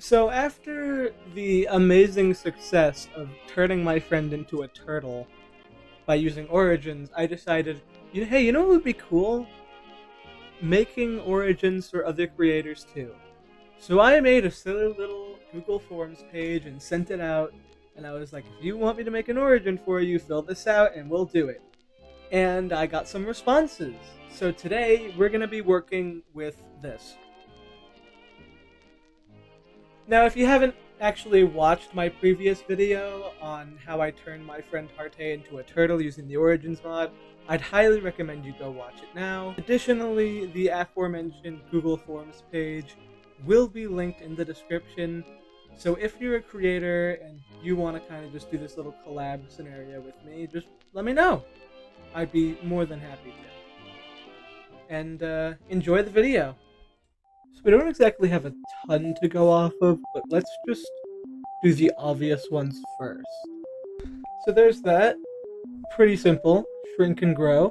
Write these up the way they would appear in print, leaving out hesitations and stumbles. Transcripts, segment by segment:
So after the amazing success of turning my friend into a turtle by using origins, I decided, hey, you know what would be cool? Making origins for other creators too. So I made a silly little Google Forms page and sent it out, and I was like, if you want me to make an origin for you, fill this out and we'll do it. And I got some responses. So today we're going to be working with this. Now, if you haven't actually watched my previous video on how I turned my friend Harte into a turtle using the Origins mod, I'd highly recommend you go watch it now. Additionally, the aforementioned Google Forms page will be linked in the description, so if you're a creator and you want to kind of just do this little collab scenario with me, just let me know. I'd be more than happy to. And enjoy the video. So we don't exactly have a ton to go off of, but let's just do the obvious ones first. So there's that. Pretty simple. Shrink and grow.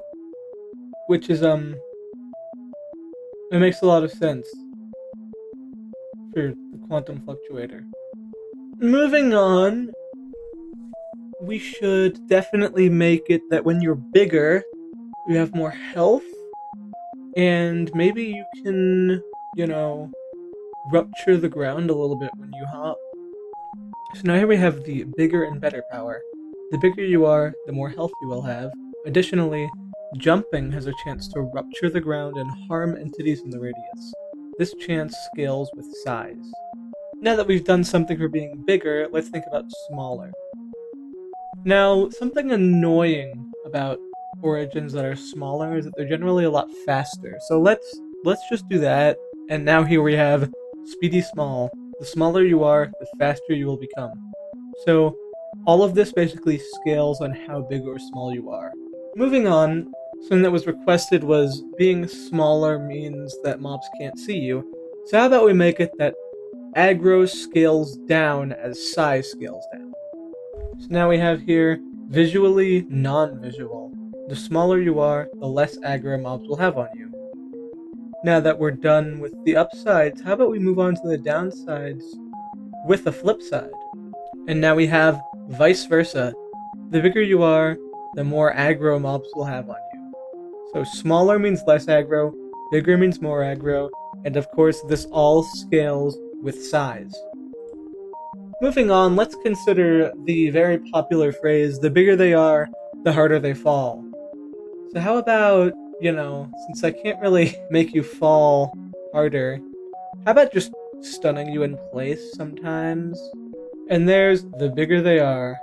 Which is, it makes a lot of sense for the Quantum Fluctuator. Moving on, we should definitely make it that when you're bigger, you have more health, and maybe you can, rupture the ground a little bit when you hop. So now here we have the bigger and better power. The bigger you are, the more health you will have. Additionally, jumping has a chance to rupture the ground and harm entities in the radius. This chance scales with size. Now that we've done something for being bigger, let's think about smaller. Now, something annoying about origins that are smaller is that they're generally a lot faster. So let's just do that. And now here we have Speedy Small. The smaller you are, the faster you will become. So all of this basically scales on how big or small you are. Moving on, something that was requested was being smaller means that mobs can't see you. So how about we make it that aggro scales down as size scales down. So now we have here visually non-visual. The smaller you are, the less aggro mobs will have on you. Now that we're done with the upsides, how about we move on to the downsides with the flip side? And now we have vice versa. The bigger you are, the more aggro mobs will have on you. So smaller means less aggro, bigger means more aggro, and of course this all scales with size. Moving on, let's consider the very popular phrase, the bigger they are, the harder they fall. So how about, since I can't really make you fall harder, how about just stunning you in place sometimes? And there's the bigger they are, ...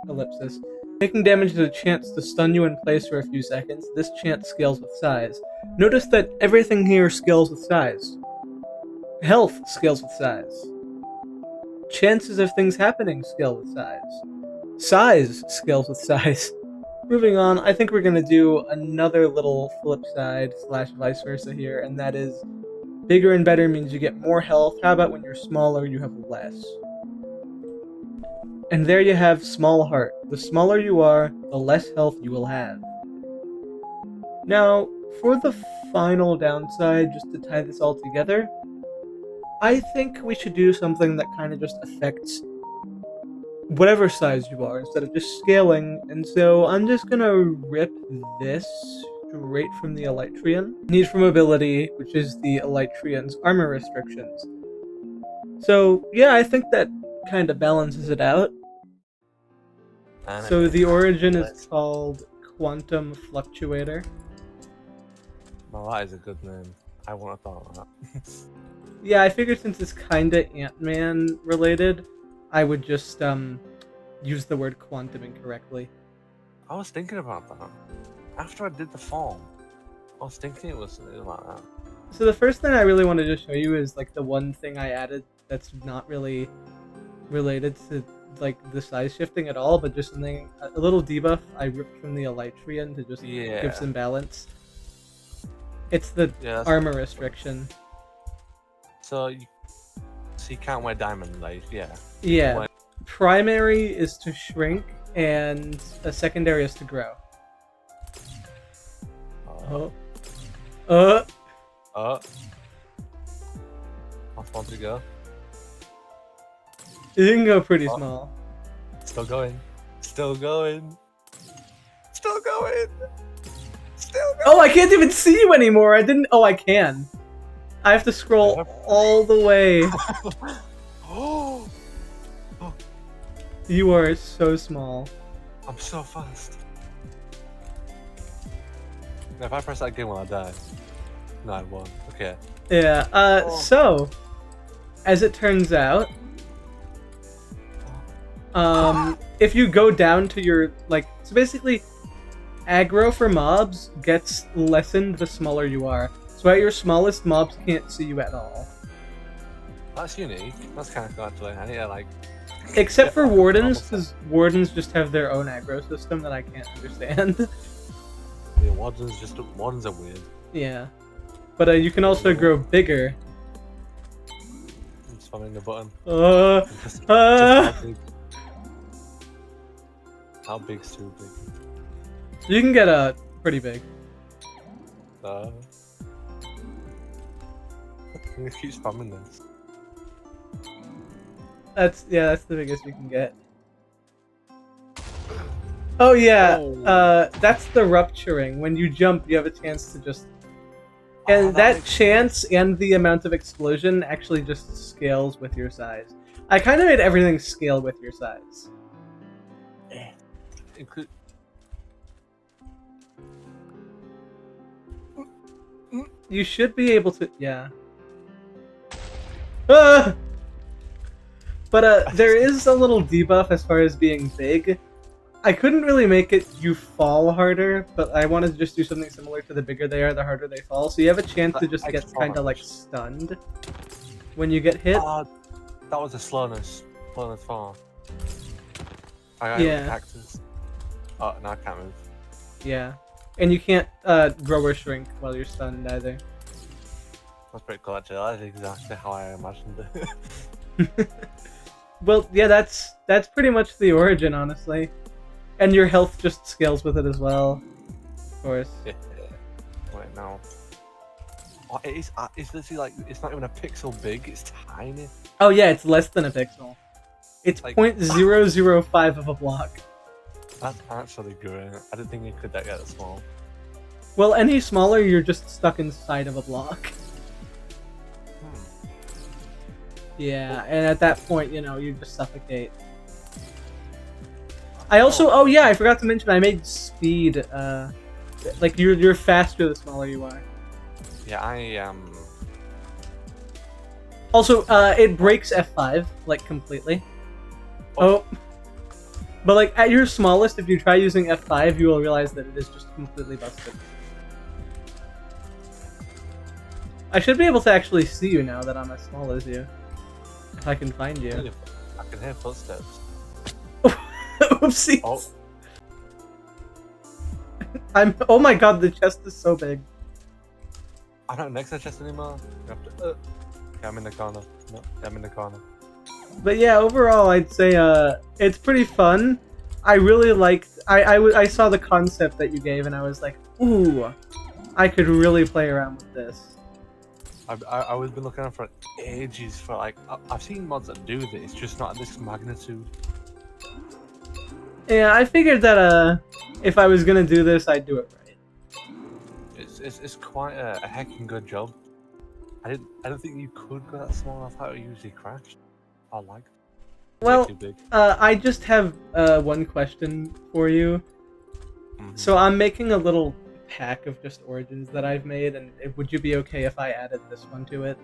ellipsis. Taking damage is a chance to stun you in place for a few seconds. This chance scales with size. Notice that everything here scales with size. Health scales with size. Chances of things happening scale with size. Size scales with size. Moving on, I think we're going to do another little flip side / vice versa here, and that is bigger and better means you get more health. How about when you're smaller, you have less? And there you have Small Heart. The smaller you are, the less health you will have. Now, for the final downside, just to tie this all together, I think we should do something that kind of just affects whatever size you are instead of just scaling, and so I'm just gonna rip this straight from the Elytrian. Need for mobility, which is the Elytrian's armor restrictions. So yeah, I think that kind of balances it out. So the origin is called Quantum Fluctuator. Well, that is a good name. I wouldn't have thought of that. Yeah, I figured since it's kinda Ant-Man related, I would just use the word quantum incorrectly. I was thinking about that. After I did the form, I was thinking it was like that. So the first thing I really wanted to show you is like the one thing I added that's not really related to like the size shifting at all, but just something, a little debuff I ripped from the Elytrian to just give some balance. It's the armor restriction. So you can't wear diamond, like, yeah. Yeah. Primary is to shrink, and a secondary is to grow. What Want to go? You can go pretty Oh. small. Still going. Still going. Still going. Still going. Oh, I can't even see you anymore. I didn't. Oh, I can. I have to scroll all the way. Oh, You are so small. I'm so fast. Now, if I press that again while I die. No, I won't. Okay. Yeah. Oh. So, as it turns out, if you go down to your so basically, aggro for mobs gets lessened the smaller you are. So at your smallest, mobs can't see you at all. That's unique. That's kind of cool actually. I need to Except for fucking wardens, normal because wardens just have their own aggro system that I can't understand. Yeah, wardens are weird. Yeah. But you can also grow bigger. I'm spamming the button. Just how big's too big? You can get pretty big. I'm gonna keep spamming this. That's the biggest you can get. Oh yeah, Oh. that's the rupturing. When you jump, you have a chance to just... And Oh, that makes chance sense. and the amount of explosion actually just scales with your size. I kind of made everything scale with your size. Include. You should be able to... Yeah. Ah! But there is a little debuff as far as being big. I couldn't really make it you fall harder, but I wanted to just do something similar to the bigger they are, the harder they fall. So you have a chance to just get kind of stunned when you get hit. That was a slowness fall. I got Yeah. cactus. Oh, now I can't move. Yeah. And you can't grow or shrink while you're stunned either. That's pretty cool actually. That's exactly how I imagined it. Well, yeah, that's pretty much the origin, honestly. And your health just scales with it as well, of course. Yeah. Wait, now. Oh, it's literally it's not even a pixel big, it's tiny. Oh yeah, it's less than a pixel. It's Like- 0.005 of a block. That's actually great. I didn't think it could get that small. Well, any smaller, you're just stuck inside of a block. Yeah, and at that point, you just suffocate. I also, oh yeah, I forgot to mention, I made speed, you're faster the smaller you are. Yeah, I am. Also, it breaks F5, completely. Oh. But, at your smallest, if you try using F5, you will realize that it is just completely busted. I should be able to actually see you now that I'm as small as you. If I can find you. I can hear footsteps. Oopsies! Oh. Oh my god, the chest is so big. I'm not next to the chest anymore. You have to, okay, I'm in the corner. No, I'm in the corner. But yeah, overall, I'd say it's pretty fun. I really liked. I saw the concept that you gave, and I was like, ooh, I could really play around with this. I was been looking at for ages for I've seen mods that do this, just not at this magnitude. Yeah, I figured that if I was gonna do this, I'd do it right. It's quite a heckin' good job. I don't think you could go that small. I thought it usually crashed. I like. Well, too big. I just have one question for you. Mhm. So I'm making a little pack of just origins that I've made, and would you be okay if I added this one to it?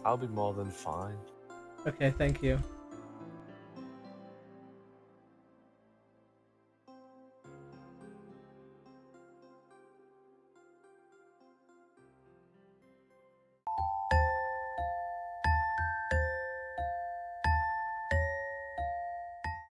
I'll be more than fine. Okay, thank you.